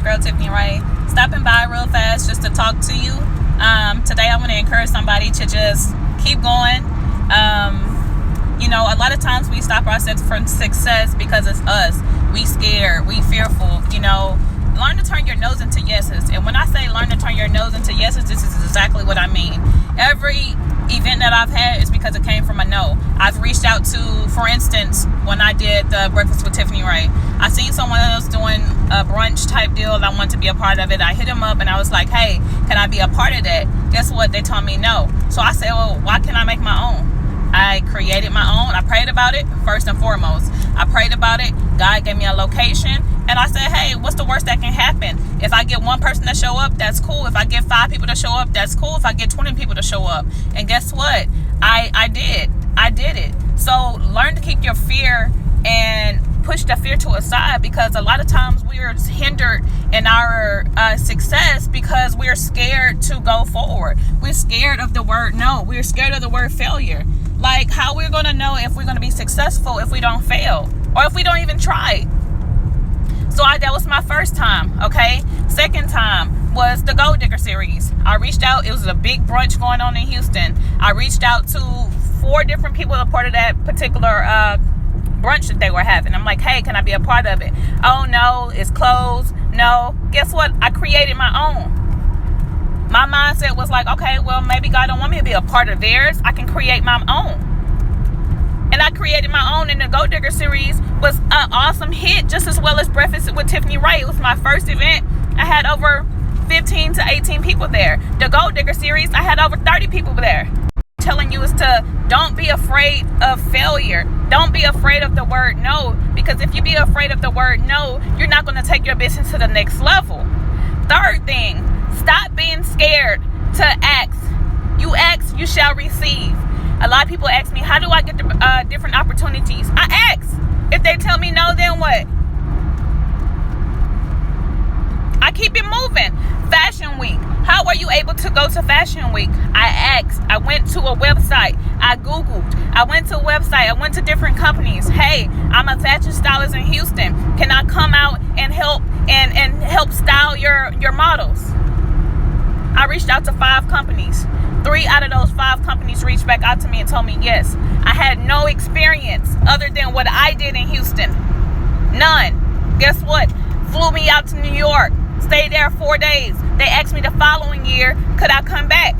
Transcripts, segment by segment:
girl Tiffany Rae, stopping by real fast just to talk to you. Today I want to encourage somebody to just keep going. A lot of times we stop ourselves from success because it's us. We scared, we fearful. Learn to turn your no's into yeses. And when I say learn to turn your no's into yeses, this is exactly what I mean. Every event that I've had is because it came from a no. I've reached out to, for instance, when I did the Breakfast with Tiffany Rae, I seen someone else doing a brunch type deal. I wanted to be a part of it. I hit them up and I was like, hey, can I be a part of that? Guess what? They told me no. So I said, well, why can't I make my own? I created my own. I prayed about it first and foremost. I prayed about it. God gave me a location. And I said, hey, what's the worst that can happen? If I get one person to show up, that's cool. If I get 5 people to show up, that's cool. If I get 20 people to show up. And guess what? I did it. So learn to keep your fear and push the fear to a side, because a lot of times we are hindered in our success because we're scared to go forward. We're scared of the word no. We're scared of the word failure. Like, how we're going to know if we're going to be successful if we don't fail or if we don't even try. So that was my first time, okay? Second time was the Gold Digger series. I reached out. It was a big brunch going on in Houston. I reached out to 4 different people a part of that particular brunch that they were having. I'm like, hey, can I be a part of it? Oh, no, it's closed. No. Guess what? I created my own. My mindset was like, okay, well, maybe God don't want me to be a part of theirs. I can create my own. And I created my own, and the Gold Digger series was an awesome hit, just as well as Breakfast with Tiffany Rae. It was my first event. I had over 15 to 18 people there. The Gold Digger series, I had over 30 people there. Telling you is to don't be afraid of failure. Don't be afraid of the word no, because if you be afraid of the word no, you're not going to take your business to the next level. Third thing, stop being scared to ask. You ask, you shall receive. A lot of people ask me, how do I get the different opportunities? I ask. If they tell me no, then what? I keep it moving. Fashion Week. How are you able to go to Fashion Week? I asked. I went to a website. I Googled. I went to a website. I went to different companies. Hey, I'm a fashion stylist in Houston. Can I come out and help help style your models? I reached out to 5 companies. 3 out of those 5 companies reached back out to me and told me yes. I had no experience other than what I did in Houston. None. Guess what? Flew me out to New York. Stayed there 4 days. They asked me the following year, could I come back?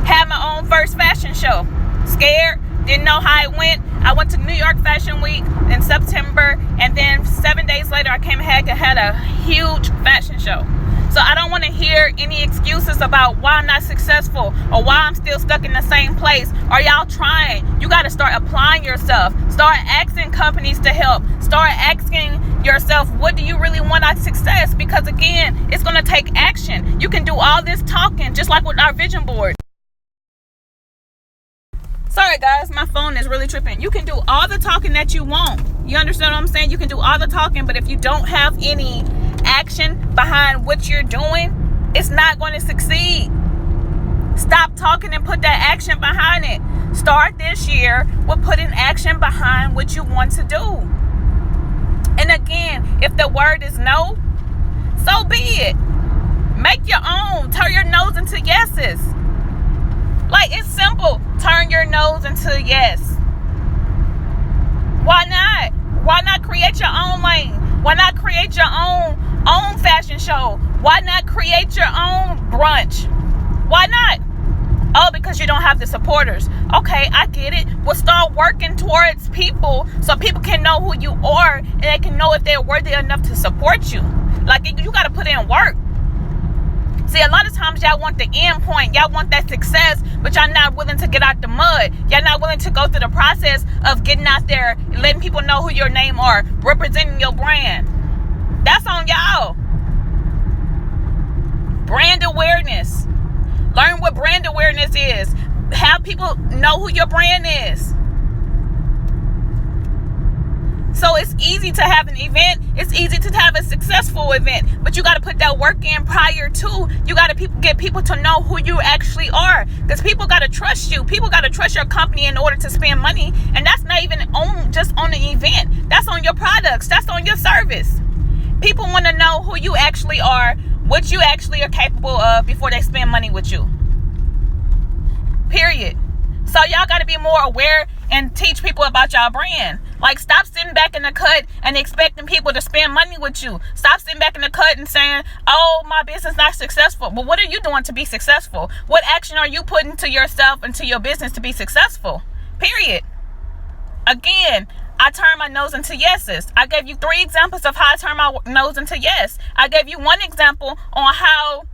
Had my own first fashion show. Scared. Didn't know how it went. I went to New York Fashion Week in September, and then 7 days later I came back and had a huge fashion show. So I don't want to hear any excuses about why I'm not successful or why I'm still stuck in the same place. Are y'all trying? You got to start applying yourself. Start asking companies to help. Start asking yourself, what do you really want out of success? Because again, it's going to take action. You can do all this talking just like with our vision board. Sorry guys, my phone is really tripping. You can do all the talking that you want. You understand what I'm saying? You can do all the talking, but if you don't have any action behind what you're doing, it's not going to succeed. Stop talking and put that action behind it. Start this year with putting action behind what you want to do. And again, if the word is no, so be it. Make your own. Turn your no's into yeses. Like, it's simple. Turn your no's into yes. Why not? Why not create your own lane? Why not create your own fashion show? Why not create your own brunch? Why not? Oh, because you don't have the supporters. Okay, I get it. Well, start working towards people so people can know who you are and they can know if they're worthy enough to support you. Like, you got to put in work. See, a lot of times y'all want the end point. Y'all want that success, but y'all not willing to get out the mud. Y'all not willing to go through the process of getting out there, letting people know who your name are, representing your brand. That's on y'all. Brand awareness. Learn what brand awareness is. Have people know who your brand is. So it's easy to have an event. It's easy to have a successful event, but you got to put that work in prior to. You got to get people to know who you actually are, because people got to trust you. People got to trust your company in order to spend money, and that's not even just on the event. That's on your products. That's on your service. People want to know who you actually are, what you actually are capable of before they spend money with you. Period. So y'all got to be more aware and teach people about y'all brand. Like, stop sitting back in the cut and expecting people to spend money with you. Stop sitting back in the cut and saying, oh, my business not successful. But what are you doing to be successful? What action are you putting to yourself and to your business to be successful? Period. Again, I turn my no's into yeses. I gave you 3 examples of how I turn my no's into yes. I gave you 1 example on how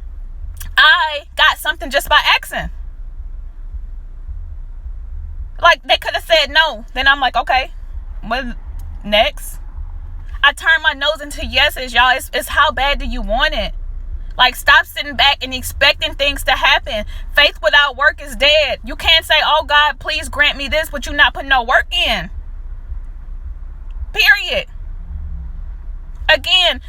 I got something just by asking. Like, they could have said no. Then I'm like, okay, what next? I turn my no's into yeses, y'all. It's how bad do you want it? Like, stop sitting back and expecting things to happen. Faith without work is dead. You can't say, oh, God, please grant me this, but you're not putting no work in. Period. Again,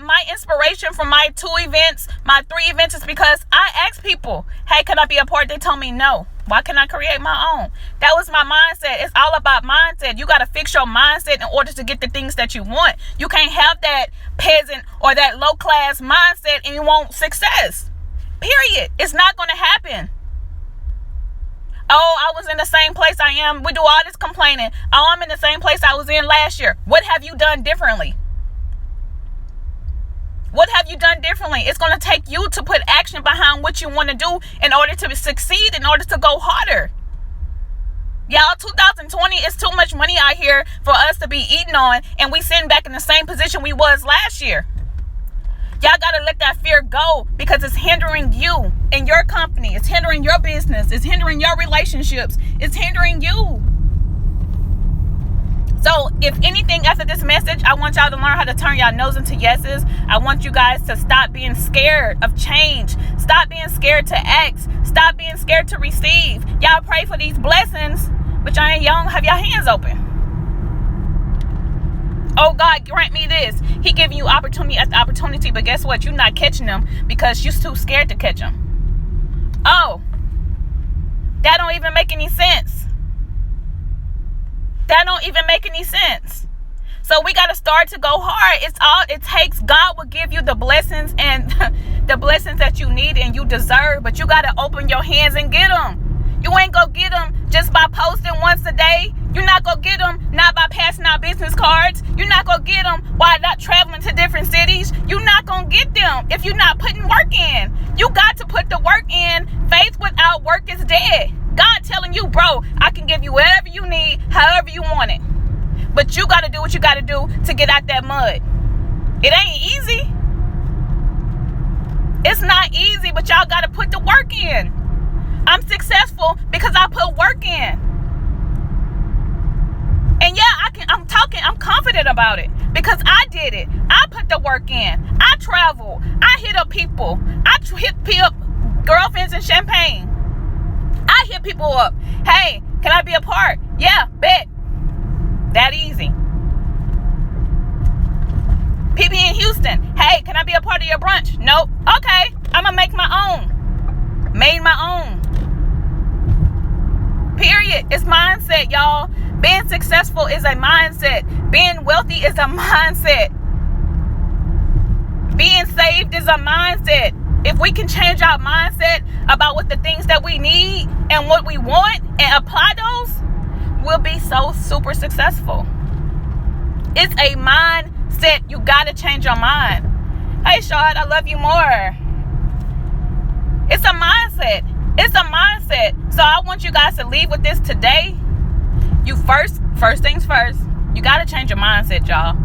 my inspiration from my 2 events, my 3 events is because I asked people, hey, can I be a part? They told me no. Why can't I create my own? That was my mindset. It's all about mindset. You got to fix your mindset in order to get the things that you want. You can't have that peasant or that low class mindset and you want success. Period. It's not going to happen. Oh, I was in the same place I am. We do all this complaining. Oh, I'm in the same place I was in last year. What have you done differently? What have you done differently? It's going to take you to put action behind what you want to do in order to succeed, in order to go harder. Y'all, 2020 is too much money out here for us to be eating on, and we sitting back in the same position we was last year. Y'all got to let that fear go because it's hindering you and your company. It's hindering your business. It's hindering your relationships. It's hindering you. So if anything after this message, I want y'all to learn how to turn y'all no's into yeses. I want you guys to stop being scared of change. Stop being scared to ask. Stop being scared to receive. Y'all pray for these blessings, but y'all ain't young. Have y'all hands open. Oh, God, grant me this. He giving you opportunity after opportunity, but guess what? You're not catching them because you're too scared to catch them. Oh, that don't even make any sense. That don't even make any sense. So we got to start to go hard. It's all it takes. God will give you the blessings and the blessings that you need and you deserve. But you got to open your hands and get them. You ain't going to get them just by posting once a day. You're not going to get them not by passing out business cards. You're not going to get them while not traveling to different cities. You're not going to get them if you're not putting work in. You got to put the work in. Faith without work is dead. God telling you, bro, I can give you whatever you need, however you want it. But you got to do what you got to do to get out that mud. It ain't easy. It's not easy, but y'all got to put the work in. I'm successful because I put work in. And yeah, I'm confident about it because I did it. I put the work in. I travel. I hit up people. I hit up girlfriends in Champagne. I hit people up. Hey, can I be a part? Yeah, bet. That easy. People in Houston. Hey, can I be a part of your brunch? Nope. Okay, I'm going to make my own. Made my own. Period. It's mindset, y'all. Being successful is a mindset. Being wealthy is a mindset. Being saved is a mindset. If we can change our mindset about what the things that we need and what we want and apply those, we'll be so super successful. It's a mindset. You got to change your mind. Hey, Shad, I love you more. It's a mindset. It's a mindset. So I want you guys to leave with this today. You first things first, you got to change your mindset, y'all.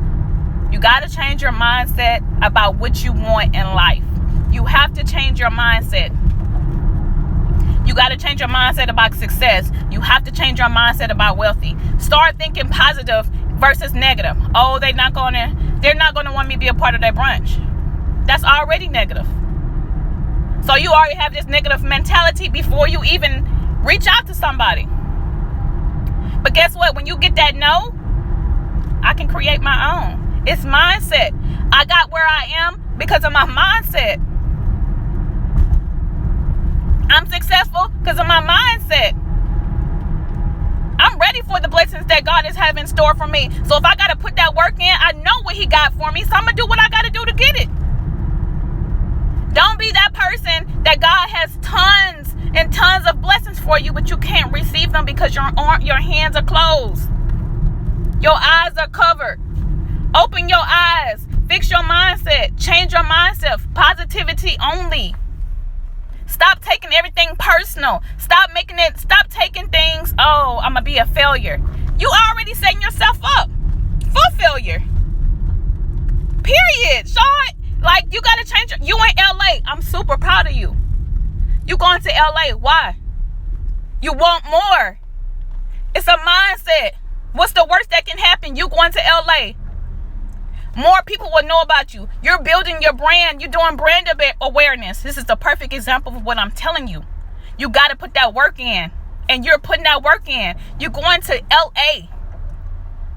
You got to change your mindset about what you want in life. You have to change your mindset. You got to change your mindset about success. You have to change your mindset about wealthy. Start thinking positive versus negative. Oh, they're not going to want me to be a part of their brunch. That's already negative. So you already have this negative mentality before you even reach out to somebody. But guess what? When you get that no, I can create my own. It's mindset. I got where I am because of my mindset. I'm successful because of my mindset. I'm ready for the blessings that God is having in store for me. So if I got to put that work in, I know what he got for me. So I'm going to do what I got that God has tons and tons of blessings for you, but you can't receive them because your hands are closed. Your eyes are covered. Open your eyes. Fix your mindset. Change your mindset. Positivity only. Stop taking everything personal. Stop taking things, oh, I'm going to be a failure. You already setting yourself up for failure. Period. Short. Like, you got to change. You in LA. I'm super proud of you. You going to LA. Why? You want more. It's a mindset. What's the worst that can happen? You going to LA. More people will know about you. You're building your brand. You're doing brand awareness. This is the perfect example of what I'm telling you. You got to put that work in. And you're putting that work in. You're going to LA.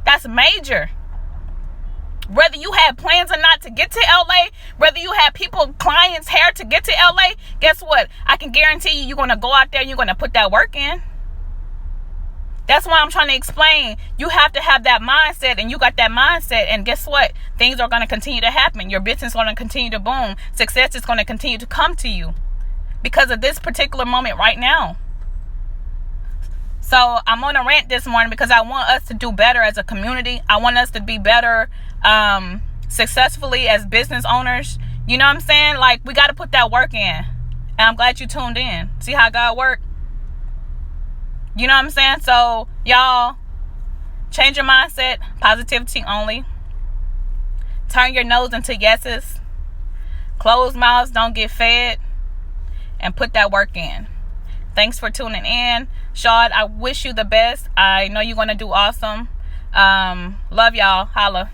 That's major. Whether you have plans or not to get to LA, whether you have clients here to get to LA, guess what? I can guarantee you're going to go out there and you're going to put that work in. That's why I'm trying to explain. You have to have that mindset, and you got that mindset. And guess what? Things are going to continue to happen. Your business is going to continue to boom. Success is going to continue to come to you because of this particular moment right now. So I'm on a rant this morning because I want us to do better as a community. I want us to be better successfully as business owners. You know what I'm saying? Like, we got to put that work in. And I'm glad you tuned in. See how God works? You know what I'm saying? So, y'all, change your mindset. Positivity only. Turn your no's into yeses. Closed mouths don't get fed. And put that work in. Thanks for tuning in. Shad, I wish you the best. I know you're going to do awesome. Love y'all. Holla.